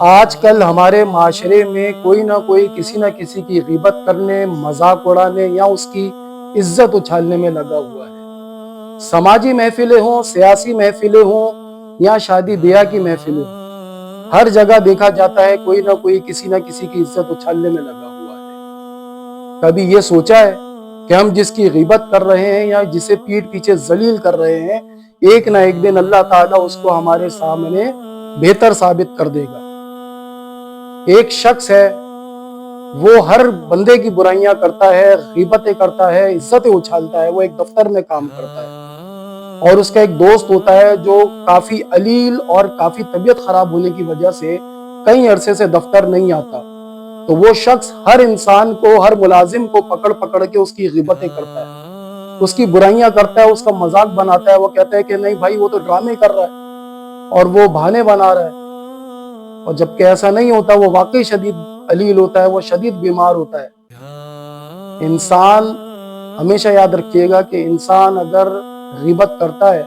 آج کل ہمارے معاشرے میں کوئی نہ کوئی کسی نہ کسی کی غیبت کرنے، مذاق اڑانے یا اس کی عزت اچھالنے میں لگا ہوا ہے۔ سماجی محفلیں ہوں، سیاسی محفلیں ہوں یا شادی بیاہ کی محفلیں ہوں، ہر جگہ دیکھا جاتا ہے کوئی نہ کوئی کسی نہ کسی کی عزت اچھالنے میں لگا ہوا ہے۔ کبھی یہ سوچا ہے کہ ہم جس کی غیبت کر رہے ہیں یا جسے پیٹھ پیچھے ذلیل کر رہے ہیں، ایک نہ ایک دن اللہ تعالیٰ اس کو ہمارے سامنے بہتر ثابت کر دے گا۔ ایک شخص ہے، وہ ہر بندے کی برائیاں کرتا ہے، غیبتیں کرتا ہے، عزتیں اچھالتا ہے۔ وہ ایک دفتر میں کام کرتا ہے اور اس کا ایک دوست ہوتا ہے جو کافی علیل اور کافی طبیعت خراب ہونے کی وجہ سے کئی عرصے سے دفتر نہیں آتا۔ تو وہ شخص ہر انسان کو، ہر ملازم کو پکڑ پکڑ کے اس کی غیبتیں کرتا ہے، اس کی برائیاں کرتا ہے، اس کا مذاق بناتا ہے۔ وہ کہتا ہے کہ نہیں بھائی، وہ تو ڈرامے کر رہا ہے اور وہ بہانے بنا رہا ہے، اور جبکہ ایسا نہیں ہوتا۔ وہ واقعی شدید علیل ہوتا ہے، وہ شدید بیمار ہوتا ہے۔ انسان ہمیشہ یاد رکھیے گا کہ انسان اگر غیبت کرتا ہے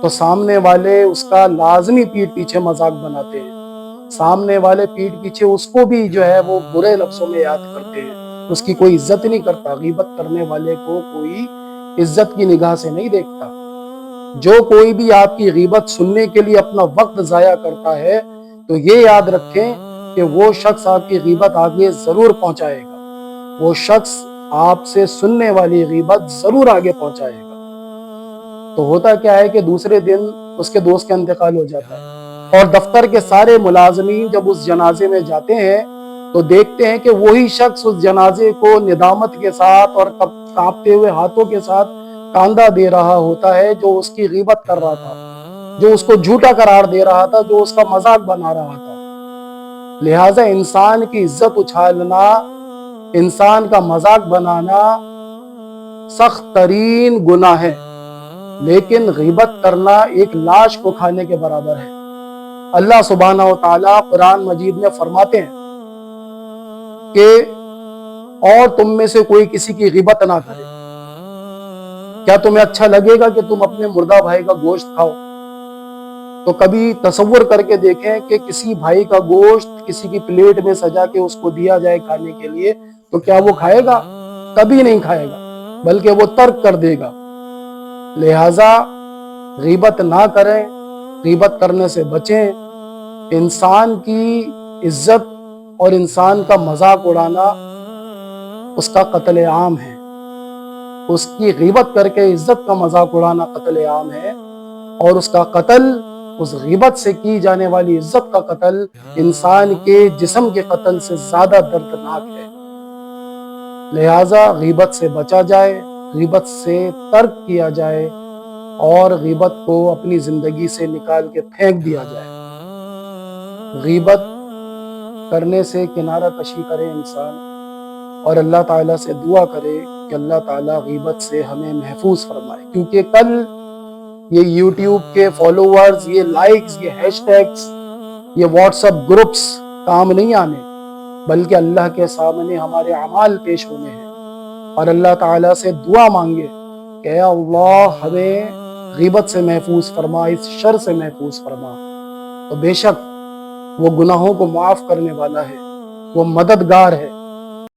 تو سامنے والے اس کا لازمی پیٹھ پیچھے مذاق بناتے ہیں، سامنے والے پیٹھ پیچھے اس کو بھی جو ہے وہ برے لفظوں میں یاد کرتے ہیں، اس کی کوئی عزت نہیں کرتا۔ غیبت کرنے والے کو کوئی عزت کی نگاہ سے نہیں دیکھتا۔ جو کوئی بھی آپ کی غیبت سننے کے لیے اپنا وقت ضائع کرتا ہے تو یہ یاد رکھیں کہ وہ شخص آپ کی غیبت آگے ضرور پہنچائے گا، وہ شخص آپ سے سننے والی غیبت ضرور آگے پہنچائے گا۔ تو ہوتا کیا ہے کہ دوسرے دن اس کے دوست کا انتقال ہو جاتا ہے اور دفتر کے سارے ملازمین جب اس جنازے میں جاتے ہیں تو دیکھتے ہیں کہ وہی شخص اس جنازے کو ندامت کے ساتھ اور کانپتے ہوئے ہاتھوں کے ساتھ کاندھا دے رہا ہوتا ہے، جو اس کی غیبت کر رہا تھا، جو اس کو جھوٹا قرار دے رہا تھا، جو اس کا مذاق بنا رہا تھا۔ لہٰذا انسان کی عزت اچھالنا، انسان کا مذاق بنانا سخت ترین گناہ ہے، لیکن غیبت کرنا ایک لاش کو کھانے کے برابر ہے۔ اللہ سبحانہ و تعالیٰ قرآن مجید میں فرماتے ہیں کہ اور تم میں سے کوئی کسی کی غیبت نہ کرے۔ کیا تمہیں اچھا لگے گا کہ تم اپنے مردہ بھائی کا گوشت کھاؤ؟ تو کبھی تصور کر کے دیکھیں کہ کسی بھائی کا گوشت کسی کی پلیٹ میں سجا کے اس کو دیا جائے کھانے کے لیے، تو کیا وہ کھائے گا؟ کبھی نہیں کھائے گا، بلکہ وہ ترک کر دے گا۔ لہٰذا غیبت نہ کریں، غیبت کرنے سے بچیں۔ انسان کی عزت اور انسان کا مذاق اڑانا اس کا قتل عام ہے، اس کی غیبت کر کے عزت کا مذاق اڑانا قتل عام ہے، اور اس کا قتل، اس غیبت سے کی جانے والی عزت کا قتل انسان کے جسم کے قتل سے زیادہ دردناک ہے۔ لہٰذا غیبت سے بچا جائے، غیبت سے ترک کیا جائے اور غیبت کو اپنی زندگی سے نکال کے پھینک دیا جائے۔ غیبت کرنے سے کنارہ کشی کرے انسان، اور اللہ تعالیٰ سے دعا کرے کہ اللہ تعالیٰ غیبت سے ہمیں محفوظ فرمائے، کیونکہ کل یہ یوٹیوب کے فالوورز، یہ لائکس، یہ ہیش ٹیگز، یہ واٹس ایپ گروپس کام نہیں آنے، بلکہ اللہ کے سامنے ہمارے اعمال پیش ہونے ہیں۔ اور اللہ تعالیٰ سے دعا مانگے کہ اے اللہ ہمیں غیبت سے محفوظ فرما، اس شر سے محفوظ فرما۔ تو بے شک وہ گناہوں کو معاف کرنے والا ہے، وہ مددگار ہے۔